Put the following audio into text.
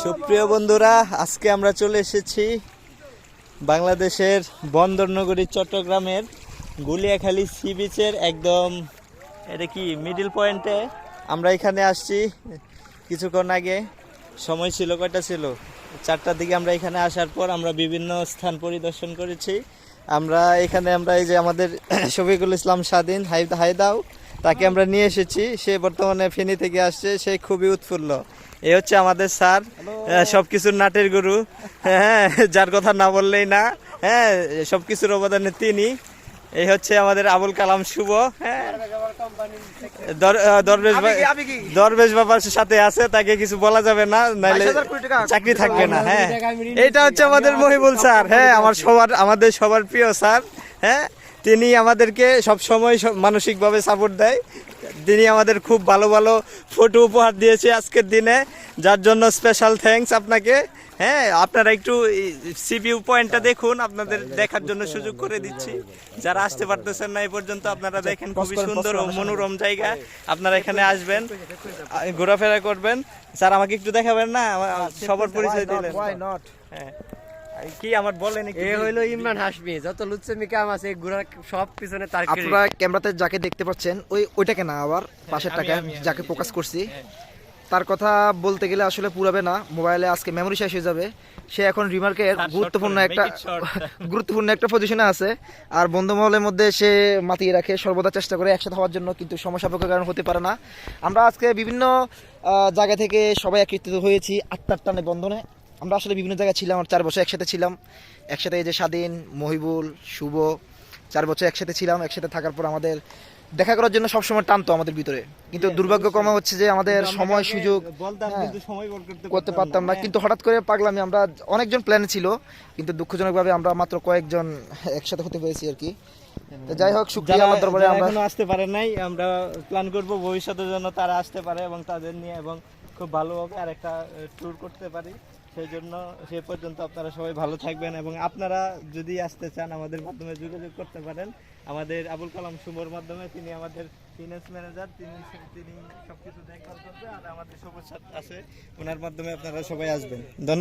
সুপ্রিয় বন্ধুরা, আজকে আমরা চলে এসেছি বাংলাদেশের বন্দর নগরী চট্টগ্রামের গুলিয়াখালী সি বিচের একদম এটা কি মিডল পয়েন্টে। আমরা এখানে আসছি কিছুক্ষণ আগে, সময় ছিল কয়টা ছিল 4টার দিকে। আমরা এখানে আসার পর আমরা বিভিন্ন স্থান পরিদর্শন করেছি। আমরা এই যে আমাদের শফিকুল ইসলাম স্বাধীন হায়দাও, তাকে আমরা নিয়ে এসেছি। সে বর্তমানে ফেনী থেকে আসছে, সে খুবই উৎফুল্ল। এই হচ্ছে আমাদের স্যার, সবকিছুর নাটের গুরু, হ্যাঁ, যার কথা না বললেই না, হ্যাঁ, সবকিছুর অবদানে তিনি। এই হচ্ছে আমাদের আবুল কালাম শুভ, হ্যাঁ, দরবেশ বাবার সাথে আছে, তাকে কিছু বলা যাবে না, নাইলে চাকরি থাকবে না। হ্যাঁ, এটা হচ্ছে আমাদের মহিবুল স্যার, হ্যাঁ, আমাদের সবার প্রিয় স্যার, হ্যাঁ, তিনি আমাদেরকে সব সময় মানসিকভাবে সাপোর্ট দেয়। তিনি আমাদের খুব ভালো ভালো ফটো উপহার দিয়েছে আজকের দিনে, যার জন্য স্পেশাল থ্যাঙ্কস আপনাকে। হ্যাঁ, আপনারা একটু সিভিউ পয়েন্টটা দেখুন, আপনাদের দেখার জন্য সুযোগ করে দিচ্ছি। যারা আসতে পারতেছেন না এই পর্যন্ত, আপনারা দেখেন, খুবই সুন্দর ও মনোরম জায়গা। আপনারা এখানে আসবেন, ঘোরাফেরা করবেন। স্যার আমাকে একটু দেখাবেন না, সবার পরিচয় দিলেন। হ্যাঁ, কি আমার বলেন, এ হইলো ইমরান হাশমি। যত লুচ্চমি কাম আছে ঘোরা সব পিছনে তার। আপনারা ক্যামেরাতে যাকে দেখতে পাচ্ছেন ওইটাকে না, আবার পাশের টাকা যাকে ফোকাস করছি, তার কথা বলতে গেলে আসলে পুরাবে না, মোবাইলে আজকে মেমোরি শেষ হয়ে যাবে। সে এখন রিমার্কের গুরুত্বপূর্ণ একটা পজিশনে আছে, আর বন্ধু মহলের মধ্যে সে মাতিয়ে রাখে, সর্বদা চেষ্টা করে একসাথে হওয়ার জন্য, কিন্তু সমস্যা কারণ হতে পারে না। আমরা আজকে বিভিন্ন জায়গা থেকে সবাই একত্রিত হয়েছি আত্মার টানে বন্ধনে। আমরা আসলে বিভিন্ন জায়গায় ছিলাম, 4 বছর একসাথে ছিলাম, একসাথে। এই যে স্বাধীন, মহিবুল, শুভ, 4 বছর একসাথে ছিলাম। একসাথে থাকার পর আমাদের দেখা করার জন্য সবসময় টানতো আমাদের ভিতরে, কিন্তু দুর্ভাগ্যক্রমে হচ্ছে যে আমাদের সময় সুযোগ করতে পারতাম না। কিন্তু হঠাৎ করে পাগলামি, আমরা অনেকজন প্ল্যানে ছিল, কিন্তু দুঃখজনকভাবে আমরা মাত্র কয়েকজন একসাথে হতে পেরেছি আর কি। যাই হোক, শুকরিয়া আল্লাহর দরবারে। আমরা এখনো আসতে পারে নাই, আমরা প্ল্যান করব ভবিষ্যতের জন্য তারা আসতে পারে এবং তাদের নিয়ে এবং খুব ভালোভাবে আরেকটা ট্যুর করতে পারি। সেই জন্য সে পর্যন্ত আপনারা সবাই ভালো থাকবেন, এবং আপনারা যদি আসতে চান আমাদের মাধ্যমে যোগাযোগ করতে পারেন। আমাদের আবুল কালাম শুভর মাধ্যমে, তিনি আমাদের ফিনান্স ম্যানেজার, তিনি সবকিছু দেখভাল করবে, আর আমাদের সবুজ আছে, ওনার মাধ্যমে আপনারা সবাই আসবেন। ধন্যবাদ।